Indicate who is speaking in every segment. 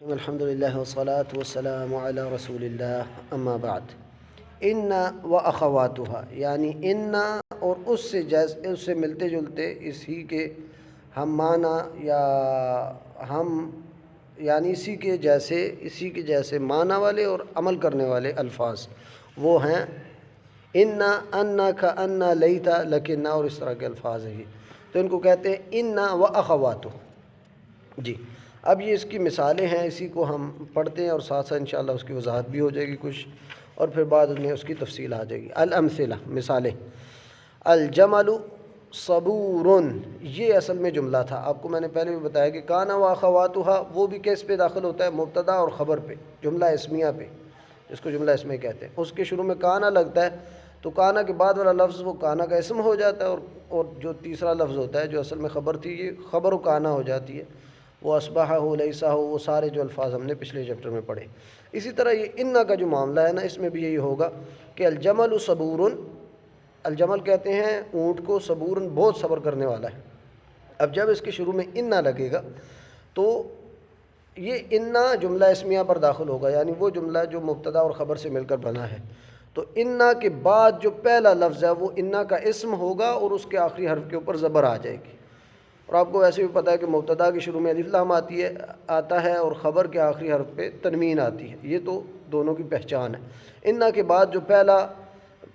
Speaker 1: الحمدللہ والصلاة والسلام علی رسول اللہ اما بعد۔ ان و اخواتها یعنی ان اور اس سے ملتے جلتے اسی کے ہم معنی یا ہم یعنی اسی کے جیسے معنی والے اور عمل کرنے والے الفاظ وہ ہیں ان، کا ان، لیتا، لیکن اور اس طرح کے الفاظ ہیں۔ تو ان کو کہتے ہیں ان و اخواتہ۔ جی اب یہ اس کی مثالیں ہیں، اسی کو ہم پڑھتے ہیں اور ساتھ ساتھ انشاءاللہ اس کی وضاحت بھی ہو جائے گی کچھ، اور پھر بعد میں اس کی تفصیل آ جائے گی۔ الامثلہ مثالیں، الجمل صبور، یہ اصل میں جملہ تھا، آپ کو میں نے پہلے بھی بتایا کہ کان و اخواتھا وہ بھی کس پہ داخل ہوتا ہے؟ مبتدا اور خبر پہ، جملہ اسمیہ پہ، جس کو جملہ اسمیہ کہتے ہیں۔ اس کے شروع میں کانا لگتا ہے تو کانا کے بعد والا لفظ وہ کانا کا اسم ہو جاتا ہے، اور جو تیسرا لفظ ہوتا ہے جو اصل میں خبر تھی یہ خبر و کانا ہو جاتی ہے، وہ اصبح ہو، لیسا ہو، وہ سارے جو الفاظ ہم نے پچھلے چیپٹر میں پڑھے۔ اسی طرح یہ ان کا جو معاملہ ہے نا، اس میں بھی یہی ہوگا کہ الجمل صبور، الجمل کہتے ہیں اونٹ کو، صبور بہت صبر کرنے والا ہے۔ اب جب اس کے شروع میں ان لگے گا تو یہ ان جملہ اسمیہ پر داخل ہوگا، یعنی وہ جملہ جو مبتدا اور خبر سے مل کر بنا ہے۔ تو ان کے بعد جو پہلا لفظ ہے وہ ان کا اسم ہوگا اور اس کے آخری حرف کے اوپر زبر آ جائے گی۔ اور آپ کو ویسے بھی پتہ ہے کہ مبتدا کے شروع میں الف لام آتا ہے اور خبر کے آخری حرف پہ تنوین آتی ہے، یہ تو دونوں کی پہچان ہے۔ ان کے بعد جو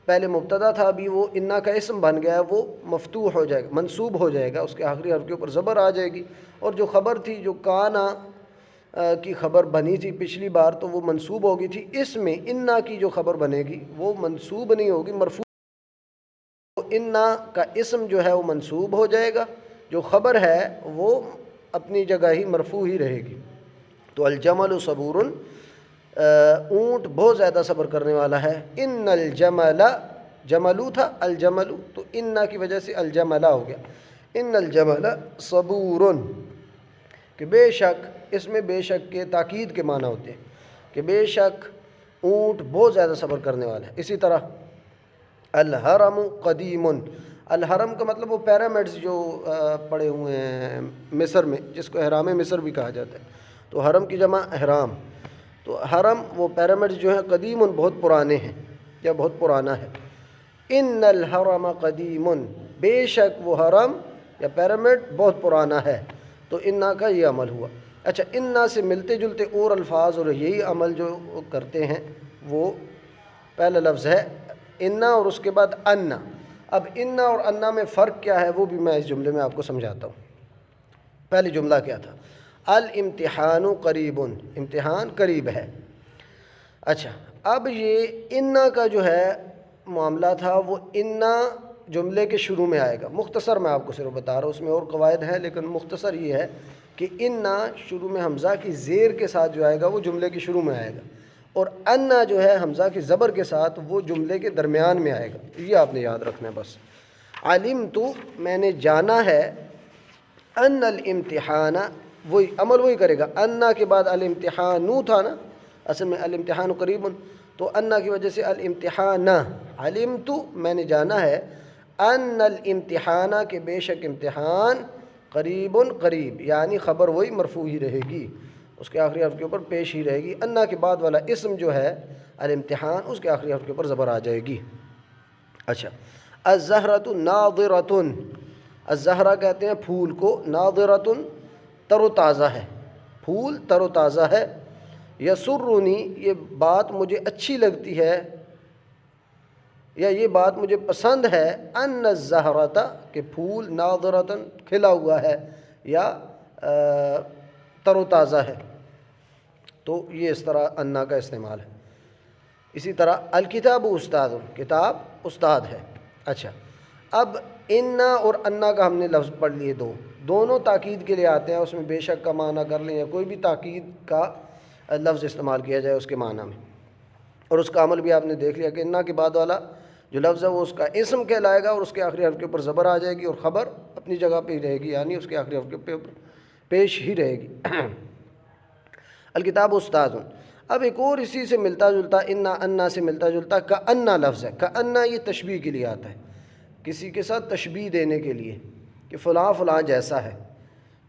Speaker 1: پہلے مبتدا تھا، ابھی وہ ان کا اسم بن گیا ہے، وہ مفتوح ہو جائے گا، منصوب ہو جائے گا، اس کے آخری حرف کے اوپر زبر آ جائے گی۔ اور جو خبر تھی، جو کانا کی خبر بنی تھی پچھلی بار، تو وہ منصوب ہو گئی تھی۔ اس میں ان کی جو خبر بنے گی وہ منصوب نہیں ہوگی، مرفوع۔ ان کا اسم جو ہے وہ منصوب ہو جائے گا، جو خبر ہے وہ اپنی جگہ ہی مرفوع ہی رہے گی۔ تو الجمل صبور، اونٹ بہت زیادہ صبر کرنے والا ہے۔ ان الجمل، جملو تھا الجمل، تو ان کی وجہ سے الجملہ ہو گیا۔ ان الجمل صبور، کہ بے شک، اس میں بے شک کے تاکید کے معنی ہوتے ہیں کہ بے شک اونٹ بہت زیادہ صبر کرنے والا ہے۔ اسی طرح الحرم قدیم، الحرم کا مطلب وہ پیرامڈز جو پڑے ہوئے ہیں مصر میں، جس کو احرام مصر بھی کہا جاتا ہے، تو حرم کی جمع احرام۔ تو حرم وہ پیرامڈز جو ہیں قدیم، بہت پرانے ہیں یا بہت پرانا ہے۔ ان الحرم قدیم، بے شک وہ حرم یا پیرامڈ بہت پرانا ہے۔ تو ان کا یہ عمل ہوا۔ اچھا، ان سے ملتے جلتے اور الفاظ اور یہی عمل جو کرتے ہیں وہ پہلا لفظ ہے ان اور اس کے بعد ان۔ اب ان اور ان میں فرق کیا ہے وہ بھی میں اس جملے میں آپ کو سمجھاتا ہوں۔ پہلی جملہ کیا تھا؟ الامتحان قریب، امتحان قریب ہے۔ اچھا، اب یہ ان کا جو ہے معاملہ تھا وہ ان جملے کے شروع میں آئے گا۔ مختصر میں آپ کو صرف بتا رہا ہوں، اس میں اور قواعد ہیں لیکن مختصر یہ ہے کہ ان شروع میں حمزہ کی زیر کے ساتھ جو آئے گا وہ جملے کے شروع میں آئے گا، اور ان جو ہے حمزہ کی زبر کے ساتھ وہ جملے کے درمیان میں آئے گا۔ یہ آپ نے یاد رکھنا ہے بس۔ علمت، میں نے جانا ہے، ان الامتحان، وہی عمل وہی کرے گا۔ ان کے بعد الامتحانو تھا نا، اصل میں الامتحان قریب، تو ان کی وجہ سے الامتحان، علمت میں نے جانا ہے، ان الامتحان کے بے شک امتحان، قریب قریب، یعنی خبر وہی مرفوع ہی رہے گی، اس کے آخری حرف کے اوپر پیش ہی رہے گی۔ ان کے بعد والا اسم جو ہے الامتحان، اس کے آخری حرف کے اوپر زبر آ جائے گی۔ اچھا، الزہرۃ ناظرۃ، الزہرہ کہتے ہیں پھول کو، ناظرۃ تر و تازہ ہے، پھول تر و تازہ ہے۔ یسرنی، یہ بات مجھے اچھی لگتی ہے یا یہ بات مجھے پسند ہے، ان الزہرۃ، کہ پھول، ناظرۃ کھلا ہوا ہے یا تر و تازہ ہے۔ تو یہ اس طرح ان کا استعمال ہے۔ اسی طرح الکتاب استاد، کتاب استاد ہے۔ اچھا، اب ان اور ان کا ہم نے لفظ پڑھ لیے، دونوں تاکید کے لیے آتے ہیں، اس میں بے شک کا معنی کر لیں یا کوئی بھی تاکید کا لفظ استعمال کیا جائے اس کے معنی میں۔ اور اس کا عمل بھی آپ نے دیکھ لیا کہ ان کے بعد والا جو لفظ ہے وہ اس کا اسم کہلائے گا اور اس کے آخری حرف کے اوپر زبر آ جائے گی اور خبر اپنی جگہ پہ ہی رہے گی، یعنی اس کے آخری حرف کے اوپر پیش ہی رہے گی۔ الکتاب استاد۔ اب ایک اور اسی سے ملتا جلتا، ان سے ملتا جلتا کأن لفظ ہے۔ کأن یہ تشبیہ کے لیے آتا ہے، کسی کے ساتھ تشبیہ دینے کے لیے کہ فلاں فلاں جیسا ہے،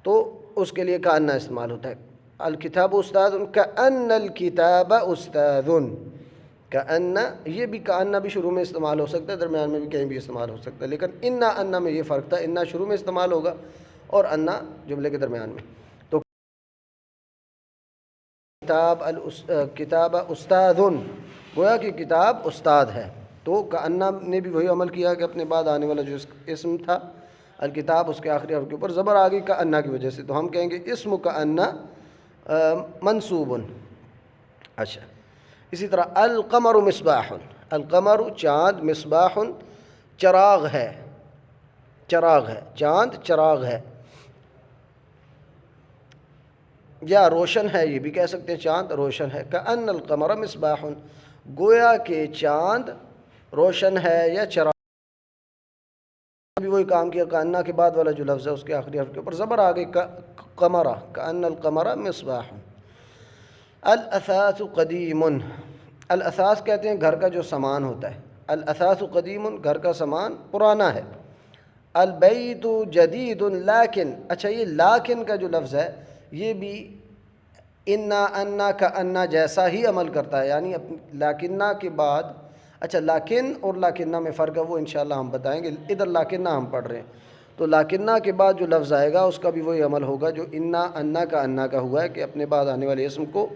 Speaker 1: تو اس کے لیے کأن استعمال ہوتا ہے۔ الکتاب استاد کأن الکتاب استاذ، کأن یہ بھی کأن بھی شروع میں استعمال ہو سکتا ہے، درمیان میں بھی کہیں بھی استعمال ہو سکتا ہے، لیکن انا انا میں یہ فرق تھا، انا شروع میں استعمال ہوگا اور انا جملے کے درمیان میں۔ تو کتاب استاذ، گویا کہ کتاب استاد ہے۔ تو کأن نے بھی وہی عمل کیا کہ اپنے بعد آنے والا جو اسم تھا الکتاب، اس کے آخری حرف کے اوپر زبر آ گئی کأن کی وجہ سے، تو ہم کہیں گے اسم کأن منصوب۔ اچھا، اسی طرح القمر مصباح، القمر چاند، مصباح چراغ ہے، چراغ ہے، چاند چراغ ہے یا روشن ہے، یہ بھی کہہ سکتے ہیں چاند روشن ہے۔ کأن القمر مصباح، گویا کہ چاند روشن ہے یا چراغ۔ ابھی وہی کام کیا، کأن کے بعد والا جو لفظ ہے اس کے آخری حرف کے اوپر زبر آ گئی قمرہ، کأن القمر مصباح۔ الاثاث قدیم، الاثاث کہتے ہیں گھر کا جو سامان ہوتا ہے، الاثاث قدیم گھر کا سامان پرانا ہے۔ البیت جدید لیکن، اچھا یہ لیکن کا جو لفظ ہے یہ بھی انا انا کأن جیسا ہی عمل کرتا ہے، یعنی لیکنہ کے بعد، اچھا لیکن اور لیکنہ میں فرق ہے وہ انشاءاللہ ہم بتائیں گے، ادھر لیکنہ ہم پڑھ رہے ہیں تو لیکنہ کے بعد جو لفظ آئے گا اس کا بھی وہی عمل ہوگا جو انا انا کا انا کا ہوا ہے، کہ اپنے بعد آنے والے اسم کو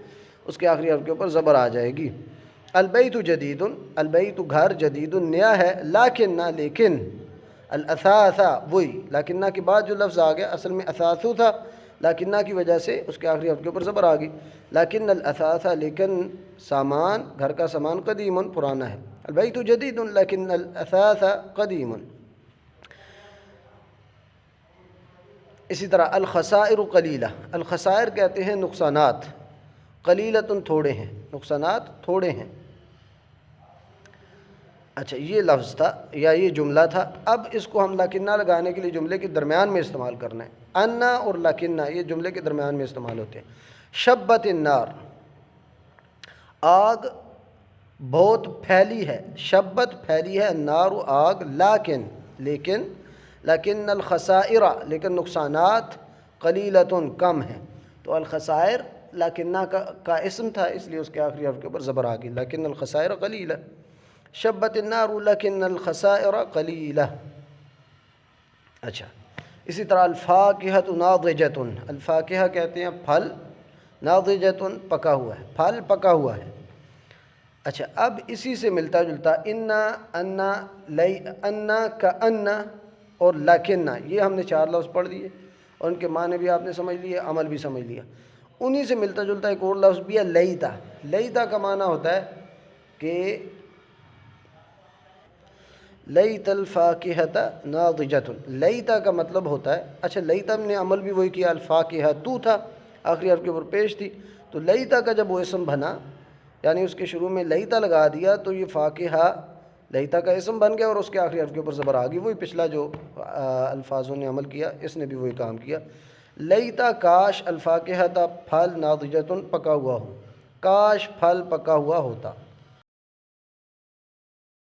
Speaker 1: اس کے آخری حرف کے اوپر زبر آ جائے گی۔ البیت جدید، البیت گھر، جدید نیا ہے، لیکن لیکن، الاثاث وہی، لیکنہ کے بعد جو لفظ آ گیا اصل میں اثاثو تھا، لیکنہ کی وجہ سے اس کے آخری حرف کے اوپر زبر آ گئی، لیکن الاثاث لیکن سامان، گھر کا سامان، قدیم پرانا ہے۔ البیت جدید لیکن الاثاث قدیم۔ اسی طرح الخسائر قلیلہ، الخسائر کہتے ہیں نقصانات، قلیلۃ تھوڑے ہیں، نقصانات تھوڑے ہیں۔ اچھا یہ لفظ تھا یا یہ جملہ تھا، اب اس کو ہم لیکنہ لگانے کے لیے جملے کے درمیان میں استعمال کرنا ہے۔ انا اور لیکنہ یہ جملے کے درمیان میں استعمال ہوتے ہیں۔ شبت النار، آگ بہت پھیلی ہے، شبت پھیلی ہے، النار آگ، لیکن الخسائر لیکن نقصانات، قلیلۃ کم ہیں۔ تو الخسائر لیکنہ کا اسم تھا، اس لیے اس کے آخری حرف کے اوپر زبر آ گئی، لیکن الخسائر قلیلہ۔ شبت النار لیکن الخسائر قلیلہ۔ اچھا اسی طرح الفاکہۃ ناضجۃ، الفاکہہ کہتے ہیں پھل، ناضجۃ پکا ہوا ہے، پھل پکا ہوا ہے۔ اچھا اب اسی سے ملتا جلتا انا انا انا کأن اور لیکنہ، یہ ہم نے چار لفظ پڑھ دیے اور ان کے معنی بھی آپ نے سمجھ لیے، عمل بھی سمجھ لیا۔ انہی سے ملتا جلتا ایک اور لفظ بھی ہے لیتا، لیتا کا معنی ہوتا ہے کہ لیت الفاکہۃ ناضجۃ، لیتا کا مطلب ہوتا ہے، اچھا لیتا نے عمل بھی وہی کیا، الفاکہہ تو تھا آخری حرف کے اوپر پیش تھی، تو لیتا کا جب وہ اسم بنا یعنی اس کے شروع میں لیتا لگا دیا تو یہ فاکہہ لیتا کا اسم بن گیا اور اس کے آخری حرف کے اوپر زبر آ گئی، وہی پچھلا جو الفاظوں نے عمل کیا اس نے بھی وہی کام کیا۔ لیتا کاش، الفاکہۃ پھل، ناضجۃ پکا ہوا ہو، کاش پھل پکا ہوا ہوتا۔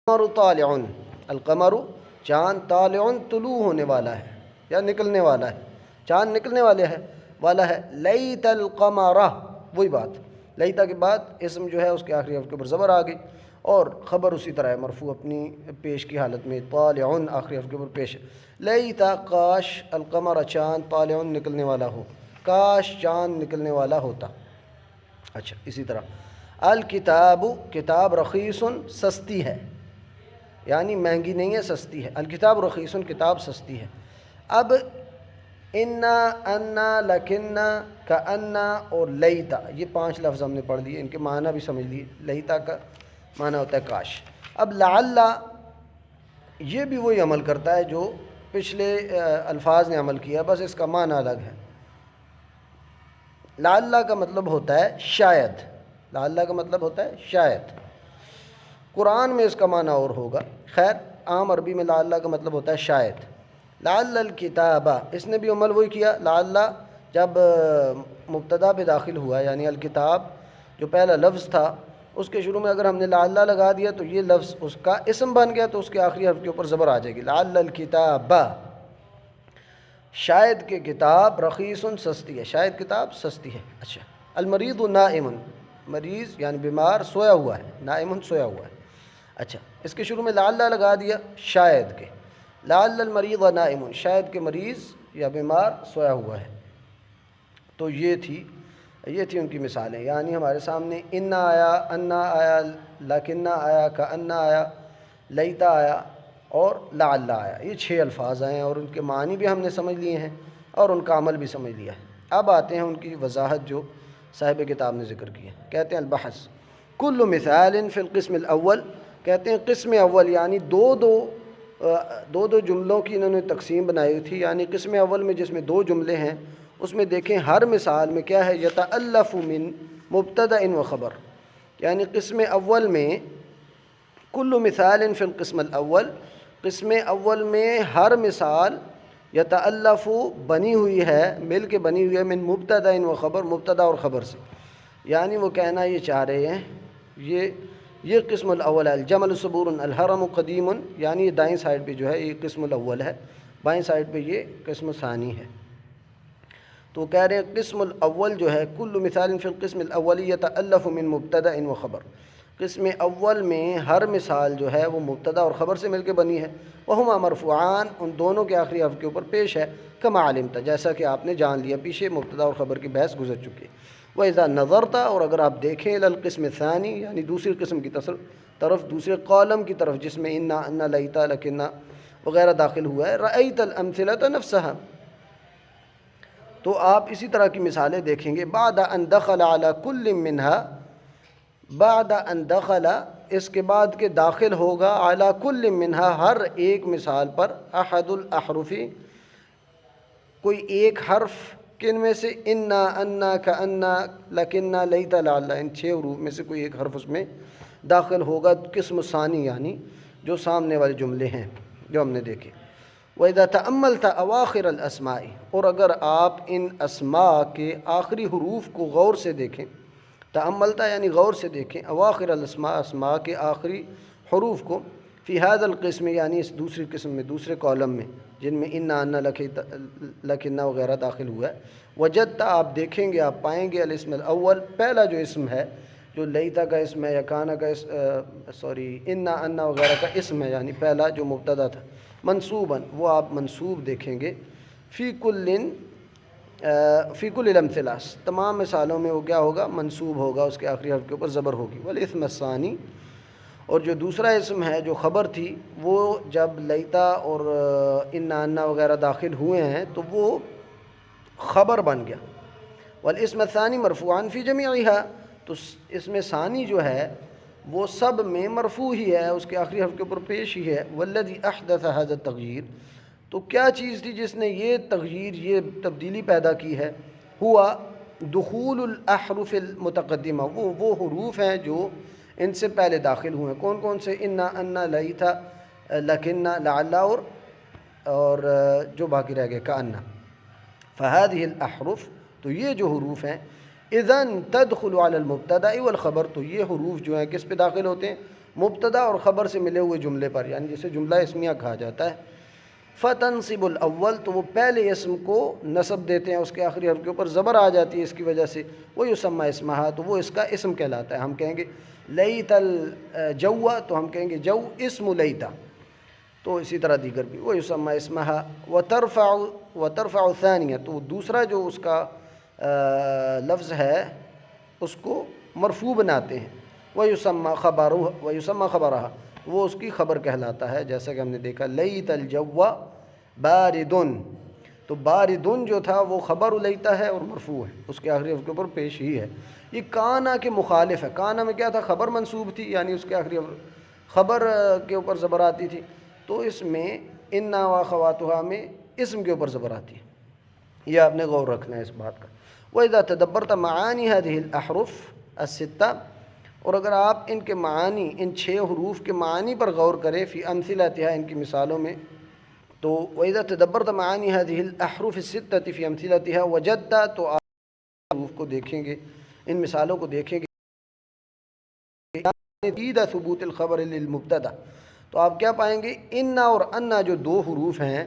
Speaker 1: القمر طالع، القمر چاند، طالع طلوع ہونے والا ہے یا نکلنے والا ہے، چاند نکلنے والا ہے۔ لیت القمر، وہی بات، لیتا کے بعد اسم جو ہے اس کے آخری حرف کے اوپر زبر آ گئی اور خبر اسی طرح ہے مرفوع اپنی پیش کی حالت میں، طالع آخری حرف کے اوپر پیش ہے۔ لیتا کاش القمر چاند، طالع نکلنے والا ہو، کاش چاند نکلنے والا ہوتا۔ اچھا اسی طرح الکتاب، کتاب، رخیص سستی ہے، یعنی مہنگی نہیں ہے، سستی ہے۔ الکتاب رخیص، کتاب سستی ہے۔ اب انا انا لیکنہ کأنا اور لیتا، یہ پانچ لفظ ہم نے پڑھ لیے، ان کے معنی بھی سمجھ لیے۔ لیتا کا معنی ہوتا ہے کاش۔ اب لعل یہ بھی وہی عمل کرتا ہے جو پچھلے الفاظ نے عمل کیا، بس اس کا معنی الگ ہے۔ لعل کا مطلب ہوتا ہے شاید، لعل کا مطلب ہوتا ہے شاید، قرآن میں اس کا معنی اور ہوگا، خیر عام عربی میں لعل کا مطلب ہوتا ہے شاید۔ لعل الکتاب، اس نے بھی عمل وہی کیا، لعل جب مبتدا پہ داخل ہوا یعنی الکتاب جو پہلا لفظ تھا اس کے شروع میں اگر ہم نے لعل لگا دیا تو یہ لفظ اس کا اسم بن گیا، تو اس کے آخری حرف کے اوپر زبر آ جائے گی، لعل الکتاب۔ شاید کہ کتاب رخیص سستی ہے، شاید کتاب سستی ہے۔ اچھا، المریض نائم، مریض یعنی بیمار سویا ہوا ہے، نائم سویا ہوا ہے۔ اچھا، اس کے شروع میں لعل لگا دیا، شاید کہ، لعل المریض نائم، شاید کہ مریض یا بیمار سویا ہوا ہے۔ تو یہ تھی ان کی مثالیں، یعنی ہمارے سامنے انا آیا، انا آیا، لکنہ آیا، کأنا آیا، لیتا آیا اور لعل آیا، یہ 6 الفاظ آئے ہیں اور ان کے معنی بھی ہم نے سمجھ لیے ہیں اور ان کا عمل بھی سمجھ لیا ہے۔ اب آتے ہیں ان کی وضاحت جو صاحب کتاب نے ذکر کی ہے۔ کہتے ہیں البحث کل مثال فی القسم الاول، کہتے ہیں قسم اول یعنی دو جملوں کی انہوں نے تقسیم بنائی تھی، یعنی قسم اول میں جس میں 2 جملے ہیں اس میں دیکھیں ہر مثال میں کیا ہے، یتألف من مبتدأ و خبر، یعنی قسم اول میں کل مثال فی القسم الاول، قسم اول میں ہر مثال یتألف بنی ہوئی ہے، مل کے بنی ہوئی ہے، من مبتدأ و خبر، مبتدا اور خبر سے، یعنی وہ کہنا یہ چاہ رہے ہیں یہ قسم الاول ہے۔ الجمل صبور الحرم قدیم، یعنی یہ دائیں سائڈ پہ جو ہے یہ قسم الاول ہے، بائیں سائڈ پہ یہ قسم ثانی ہے۔ تو کہہ رہے ہیں قسم الاول جو ہے کل مثال فی القسم الاول یتألف من مبتدأ و خبر، قسم اول میں ہر مثال جو ہے وہ مبتدا اور خبر سے مل کے بنی ہے، وہما مرفوعان، ان دونوں کے آخری حرف کے اوپر پیش ہے، کما علمت، جیسا کہ آپ نے جان لیا، پیچھے مبتدا اور خبر کی بحث گزر چکی ہے۔ وَإِذَا نَظَرْتَ، اور اگر آپ دیکھیں الی القسم الثانی، یعنی دوسری قسم کی طرف، دوسرے کالم کی طرف جس میں انا، انا، لیتا، لکنا وغیرہ داخل ہوا ہے، رأیت الامثلۃ نفسها، تو آپ اسی طرح کی مثالیں دیکھیں گے۔ بعد ان دخل علی کل منها، بعد ان دخل، اس کے بعد کے داخل ہوگا، علی کل منها، ہر ایک مثال پر، احد الاحرف، کوئی ایک حرف، کن میں سے، انا، انا، کانا، لکنا، لیتا، لعل، ان 6 حروف میں سے کوئی ایک حرف اس میں داخل ہوگا، قسم ثانی یعنی جو سامنے والے جملے ہیں جو ہم نے دیکھے۔ وَإِذَا تَأَمَّلْتَ أَوَاخِرَ الْأَسْمَاءِ، اور اگر آپ ان اسماء کے آخری حروف کو غور سے دیکھیں، تأملتا یعنی غور سے دیکھیں، اواخر الاسماء، اسماء کے آخری حروف کو، فی هذا القسم، یعنی اس دوسری قسم میں، دوسرے کالم میں جن میں انا، انا، لکنا وغیرہ داخل ہوا ہے، وجدتا، آپ دیکھیں گے، آپ پائیں گے، الاسم الاول، پہلا جو اسم ہے، جو لیتا کا اسم ہے یا کانا کا انا، انا وغیرہ کا اسم ہے، یعنی پہلا جو مبتدا تھا، منصوباً، وہ آپ منصوب دیکھیں گے، فی کل الامثلہ، تمام مثالوں میں وہ کیا ہوگا، منصوب ہوگا، اس کے آخری حرف کے اوپر زبر ہوگی۔ والاسم الثانی، اور جو دوسرا اسم ہے جو خبر تھی، وہ جب لیتا اور انا، انا وغیرہ داخل ہوئے ہیں تو وہ خبر بن گیا۔ والاسم الثانی مرفوعان فی جمیعہا، تو اسم ثانی جو ہے وہ سب میں مرفوع ہی ہے، اس کے آخری حرف کے اوپر پیش ہی ہے۔ والذی احدث هذا التغییر، تو کیا چیز تھی جس نے یہ تغییر، یہ تبدیلی پیدا کی ہے، ہوا دخول الاحرف المتقدمہ، وہ حروف ہیں جو ان سے پہلے داخل ہوئے ہیں، کون کون سے، انا، انا، لیتا، لکنا، لعل اور جو باقی رہ گئے کانا۔ فهذه الاحرف، تو یہ جو حروف ہیں، اذن تدخل علی المبتدا والخبر، تو یہ حروف جو ہیں کس پہ داخل ہوتے ہیں، مبتدا اور خبر سے ملے ہوئے جملے پر، یعنی جسے جملہ اسمیہ کہا جاتا ہے۔ فتنصب الاول، تو وہ پہلے اسم کو نصب دیتے ہیں، اس کے آخری حرف کے اوپر زبر آ جاتی ہے اس کی وجہ سے، وہ یسمى اسمہا، تو وہ اس کا اسم کہلاتا ہے۔ ہم کہیں گے لیت الجو، تو ہم کہیں گے جو اسم لیتا، تو اسی طرح دیگر بھی، وہ یسمى اسمہا۔ وترفع ثانیہ، تو دوسرا جو اس کا لفظ ہے اس کو مرفوع بناتے ہیں، ویسمى خبرہا، وہ اس کی خبر کہلاتا ہے، جیسا کہ ہم نے دیکھا لیت الجو باردن، تو باردن جو تھا وہ خبر لیتا ہے اور مرفوع ہے، اس کے آخری حرف کے اوپر پیش ہی ہے۔ یہ کانا کے مخالف ہے، کانا میں کیا تھا، خبر منصوب تھی، یعنی اس کے آخری خبر کے اوپر زبر آتی تھی، تو اس میں انا واخواتھا میں اسم کے اوپر زبر آتی ہے، یہ آپ نے غور رکھنا ہے اس بات کا۔ وَإِذَا تَدَبَّرْتَ مَعَانِي هَذِهِ الْأَحْرُفِ السِّتَّةِ، اور اگر آپ ان کے معانی، ان 6 حروف کے معانی پر غور کریں، فی امثلتها، ان کی مثالوں میں، تو وَإِذَا تَدَبَّرْتَ مَعَانِي هَذِهِ الْأَحْرُفِ السِّتَّةِ فِي أَمْثِلَتِهَا وَجَدْتَ، تو آپ حروف کو دیکھیں گے، ان مثالوں کو دیکھیں گے، تأکید ثبوت الخبر للمبتدا، تو آپ کیا پائیں گے، انا اور انا جو 2 حروف ہیں،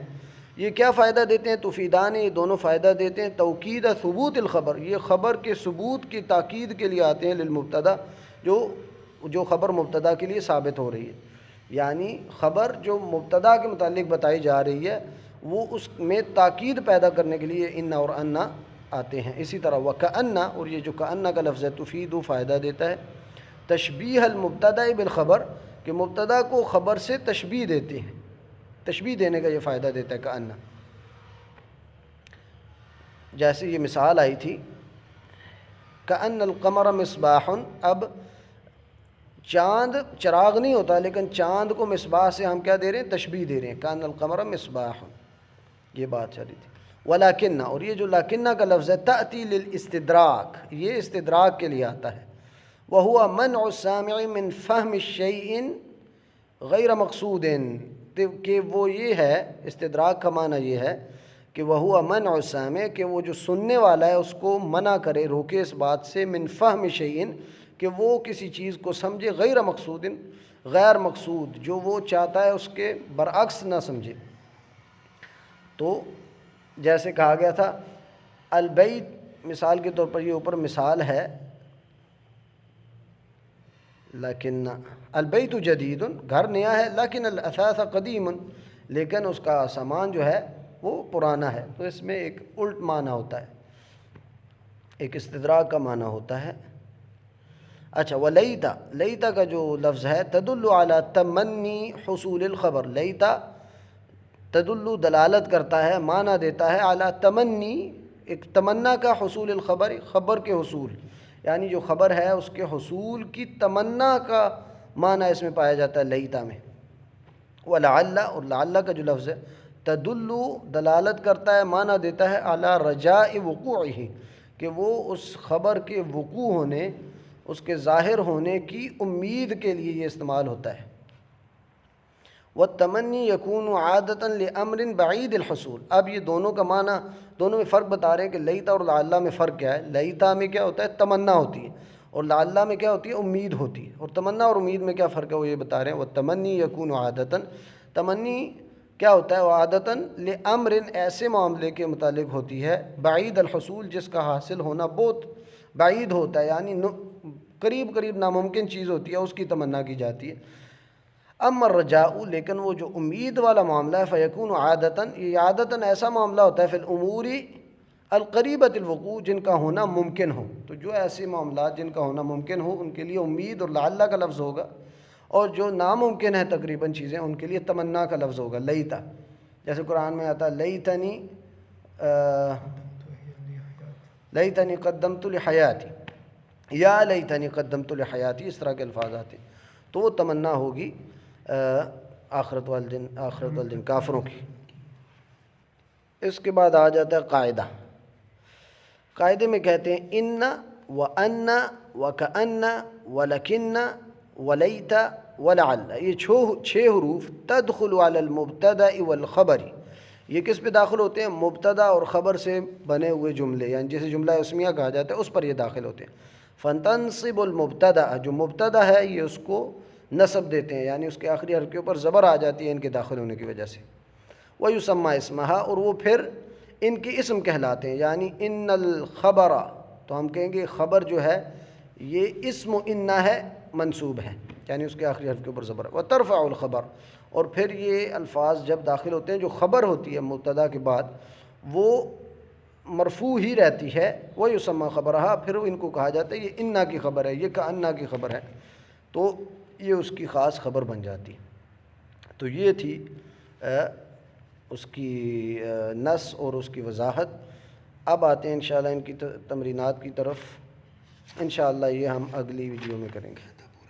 Speaker 1: یہ کیا فائدہ دیتے ہیں؟ تفیدان، یہ دونوں فائدہ دیتے ہیں توکید ثبوت الخبر، یہ خبر کے ثبوت کی تاکید کے لیے آتے ہیں، للمبتدا، جو خبر مبتدا کے لیے ثابت ہو رہی ہے، یعنی خبر جو مبتدا کے متعلق بتائی جا رہی ہے وہ اس میں تاکید پیدا کرنے کے لیے ان اور انا آتے ہیں۔ اسی طرح وکأن، اور یہ جو کأن کا لفظ ہے تفید فائدہ دیتا ہے تشبیہ المبتدا بالخبر، کہ مبتدا کو خبر سے تشبیہ دیتے ہیں، تشبیہ دینے کا یہ فائدہ دیتا ہے کأن۔ جیسے یہ مثال آئی تھی کأن القمر مصباح، اب چاند چراغ نہیں ہوتا لیکن چاند کو مصباح سے ہم کیا دے رہے ہیں؟ تشبیہ دے رہے ہیں، کأن القمر مصباح، یہ بات چل رہی تھی۔ ولیکن، اور یہ جو لیکن کا لفظ ہے تأتی للاستدراک، یہ استدراک کے لیے آتا ہے، وہو منع السامع من فہم الشیء غیر مقصود، کہ وہ یہ ہے، استدراک کا معنی یہ ہے کہ وہو منع السامع، کہ وہ جو سننے والا ہے اس کو منع کرے، روکے اس بات سے، من فہم شیء، کہ وہ کسی چیز کو سمجھے، غیر مقصود، غیر مقصود، جو وہ چاہتا ہے اس کے برعکس نہ سمجھے۔ تو جیسے کہا گیا تھا البیت، مثال کے طور پر یہ اوپر مثال ہے، لیکن البیت جدید، گھر نیا ہے، لیکن الاثاث قدیم، لیکن اس کا سامان جو ہے وہ پرانا ہے، تو اس میں ایک الٹ معنی ہوتا ہے، ایک استدراک کا معنی ہوتا ہے۔ اچھا، ولیتا، لیتا کا جو لفظ ہے تدل علی تمنی حصول الخبر، لیتا تدل دلالت کرتا ہے، معنی دیتا ہے علی تمنی، ایک تمنا کا، حصول الخبر، خبر کے حصول، یعنی جو خبر ہے اس کے حصول کی تمنا کا معنی اس میں پایا جاتا ہے لیتا میں۔ ولعل، اور لعل کا جو لفظ ہے تدل دلالت کرتا ہے، معنی دیتا ہے علی رجاء وقوعہ، کہ وہ اس خبر کے وقوع ہونے، اس کے ظاہر ہونے کی امید کے لیے یہ استعمال ہوتا ہے۔ والتمنی یکون عادۃ لامر بعید الحصول، اب یہ دونوں کا معنی، دونوں میں فرق بتا رہے ہیں کہ لیتا اور لعل میں فرق کیا ہے۔ لیتا میں کیا ہوتا ہے؟ تمنا ہوتی ہے، اور لعل میں کیا ہوتی ہے؟ امید ہوتی ہے، اور تمنا اور امید میں کیا فرق ہے وہ یہ بتا رہے ہیں۔ والتمنی یکون عادۃ، تمنی کیا ہوتا ہے؟ وہ عادۃ لامر، ایسے معاملے کے متعلق ہوتی ہے، بعید الحصول، جس کا حاصل ہونا بہت بعید ہوتا ہے، یعنی قریب قریب ناممکن چیز ہوتی ہے، اس کی تمنا کی جاتی ہے۔ اما الرجاء، لیکن وہ جو امید والا معاملہ ہے، فیکون عادتاً، یہ عادتاً ایسا معاملہ ہوتا ہے فی الامور القریبۃ الوقوع، جن کا ہونا ممکن ہو، تو جو ایسے معاملات جن کا ہونا ممکن ہو ان کے لیے امید اور لعل کا لفظ ہوگا، اور جو ناممکن ہے تقریباً چیزیں ان کے لیے تمنا کا لفظ ہوگا، لیتا، جیسے قرآن میں آتا ہے لیتنی قدمت لحیاتی، یا لیتنی قدمت لحیاتی، اس طرح کے الفاظ آتے ہیں، تو وہ تمنا ہوگی آخرت والدن کافروں کی۔ اس کے بعد آ جاتا ہے قاعدہ، قاعدے میں کہتے ہیں ان وان وکأن ولکن ولیت ولعل، یہ 6 حروف تدخل علی المبتدا والخبر، یہ کس پہ داخل ہوتے ہیں؟ مبتدا اور خبر سے بنے ہوئے جملے، یعنی جسے جملہ اسمیہ کہا جاتا ہے اس پر یہ داخل ہوتے ہیں۔ فتنصب المبتدا، جو مبتدا ہے یہ اس کو نصب دیتے ہیں، یعنی اس کے آخری حرف کے اوپر زبر آ جاتی ہے ان کے داخل ہونے کی وجہ سے۔ وَيُسَمَّى اسمہا، اور وہ پھر ان کی اسم کہلاتے ہیں، یعنی ان الخبر، تو ہم کہیں گے خبر جو ہے یہ اسم ان ہے، منصوب ہے، یعنی اس کے آخری حرف کے اوپر زبر ہے۔ وَتَرْفَعُ الخبر، اور پھر یہ الفاظ جب داخل ہوتے ہیں جو خبر ہوتی ہے مبتدا کے بعد وہ مرفوع ہی رہتی ہے، وَيُسَمَّى خبرها، پھر ان کو کہا جاتا ہے یہ انا کی خبر ہے، یہ کأنا کی خبر ہے، تو یہ اس کی خاص خبر بن جاتی۔ تو یہ تھی اس کی نص اور اس کی وضاحت۔ اب آتے ہیں انشاءاللہ ان کی تمرینات کی طرف، انشاءاللہ یہ ہم اگلی ویڈیو میں کریں گے۔